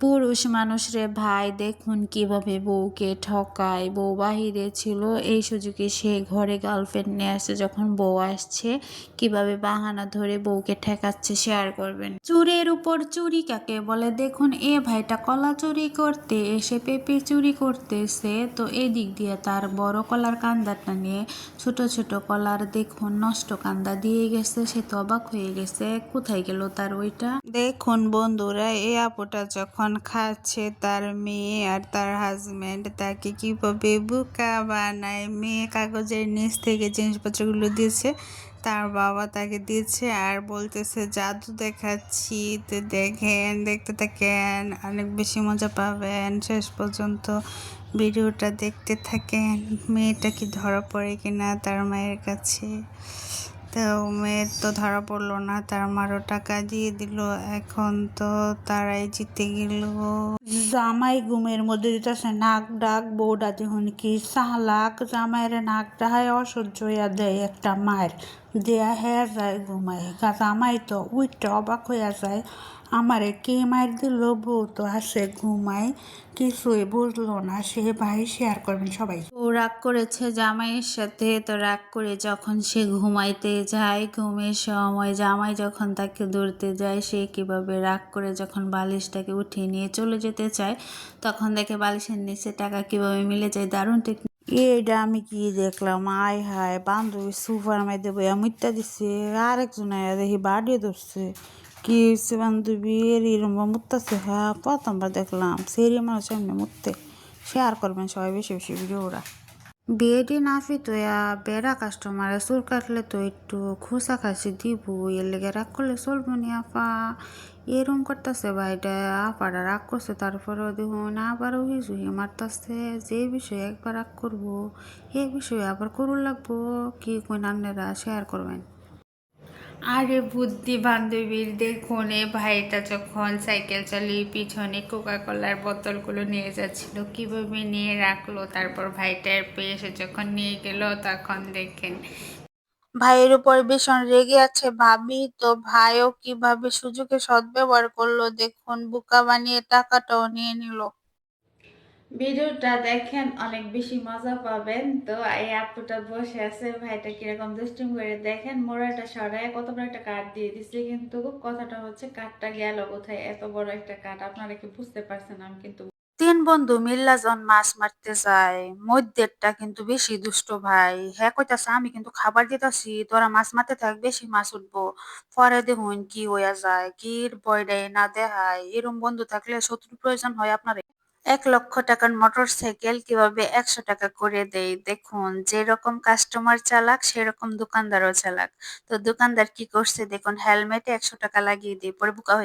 পুরুষ মানুষ রে ভাই, দেখুন কিভাবে বউকে ঠকায়। বউ বাহিরে ছিল, এই সুযোগে সে ঘরে গার্লফ্রেন্ড নিয়ে আসছে। যখন বউ আসছে কিভাবে বাহানা ধরে বউকে ঠেকাচ্ছে শেয়ার করবেন। চুরের উপর চুরি কাকে বলে দেখুন। ভাইটা কলা চুরি করতে এসে পেঁপে চুরি করতেছে, তো এই দিক দিয়ে তার বড় কলার কান্দাটা নিয়ে ছোট ছোট কলার দেখুন নষ্ট কান্দা দিয়ে গেছে। সে তো অবাক হয়ে গেছে, কোথায় গেল তার ওইটা। দেখুন বন্ধুরা, এই আপুটা যখন খাচ্ছে তার মেয়ে আর তার হাজবেন্ড তাকে কিভাবে বোকা বানায়। মেয়ে কাগজের নিচ থেকে জিনিসপত্রগুলো দিয়েছে, তার বাবা তাকে দিচ্ছে আর বলতেছে জাদু দেখাচ্ছি, তো দেখেন, দেখতে থাকেন, অনেক বেশি মজা পাবেন। শেষ পর্যন্ত ভিডিওটা দেখতে থাকেন। মেয়েটা কি ধরা পড়ে কিনা তার মায়ের কাছে। তো মেয়ের তো ধরা পড়লো না, তার মারও টাকা দিয়ে দিল। এখন তো তারাই জিতে গেল। জামাই ঘুমের মধ্যে দিতেছে নাক ডাক, বউডা দেখুন কি চালাক। জামাইরে নাক ডাহায় অসহ্য হইয়া দেয় একটা মায়ের দেয়া হয়ে যায় ঘুমায়। জামাই তো উইটটা অবাক হইয়া যায়, আমারে কে মায়ের দিল, বউ তো আসে ঘুমায়, কিছুই বুঝলো না সে। ভাই শেয়ার করবেন সবাই। ও রাগ করেছে জামাইয়ের সাথে, তো রাগ করে যখন সে ঘুমাইতে যায়, ঘুমের সময় জামাই যখন তাকে ধরতে যায়, সে কিভাবে রাগ করে যখন বালিশটাকে উঠিয়ে নিয়ে চলে যেতে চায়, তখন দেখে বালিশের নিচে টাকা কিভাবে মিলে যায়। দারুণ টেকনিক। এটা আমি কি দেখলাম, আয় হায়, বান্ধবী সুপার মাইতে বইয়া মুইতা দিচ্ছে, আরেকজন আয়া দেখি বাড়িয়ে ধরছে। কি হচ্ছে বান্ধবী এরম মুততেছে? হ্যাঁ, প্রথমবার দেখলাম সেরি মানুষ এমনি মুততে। শেয়ার করবেন সবাই বেশি বেশি ভিডিওরা। বিয়েটি নাফি তো বেড়া কাস্টমারে চুল কাটলে তো একটু খোসা খাসি দিব, এর লেগে রাগ করলে চলবো নি আপা। এরম করতেছে ভাইটা, আপারা রাগ করছে, তারপরেও দেখুন আবারও হিসুহি মারতেছে। যে বিষয়ে একবার রাগ করবো এই বিষয়ে আবার করুন লাগবো। কি কই নান্নেরা শেয়ার করবেন। আরে বুদ্ধি বান্ধবীর, দেখুন এ ভাইটা যখন সাইকেল চালিয়ে পিছনে কোকা কোলার বোতলগুলো নিয়ে যাচ্ছিল, কিভাবে নিয়ে রাখলো। তারপর ভাইটার পেয়ে এসে যখন নিয়ে গেল, তখন দেখেন ভাইয়ের উপর ভীষণ রেগে আছে ভাবি। তো ভাইও কিভাবে সুযোগে সদ্ব্যবহার করলো দেখুন, বোকা বানিয়ে টাকাটাও নিয়ে নিল। ভিডিওটা দেখেন, অনেক বেশি মজা পাবেন। তো এই আপুটা বসে আছে, ভাইটা কিরকম দুষ্টিম করে দেখেন, মোড়াটা সরায় কত বড় একটা কাঠ দিয়ে দিচ্ছে। কিন্তু কথাটা হচ্ছে কাঠটা গেল কোথায়, এত বড় একটা কাঠ আপনারা কি বুঝতে পারছেন? আমি কিন্তু তিন বন্ধু মিল্লা যখন মাছ মারতে যায়, মধ্যেরটা কিন্তু বেশি দুষ্ট ভাই। হ্যাঁ কইতাছে আমি কিন্তু খাবার দিতাছি, তোরা মাছ মারতে থাক, বেশি মাছ উঠবো। পরে দেখুন কি হইয়া যায়, কির বয়ডাই না দেখায়। এরম বন্ধু থাকলে শত্রুর প্রয়োজন হয় আপনার। ১,০০,০০০ টাকার মোটরসাইকেল কিভাবে ১০০ টাকা করে দেয় দেখুন। যেরকম কাস্টমার চালাক সেরকম দোকানদারও চালাক। তো দোকানদার কি করছে দেখুন, হেলমেটে ১০০ টাকা লাগিয়ে দিয়ে পরে বোকা হয়ে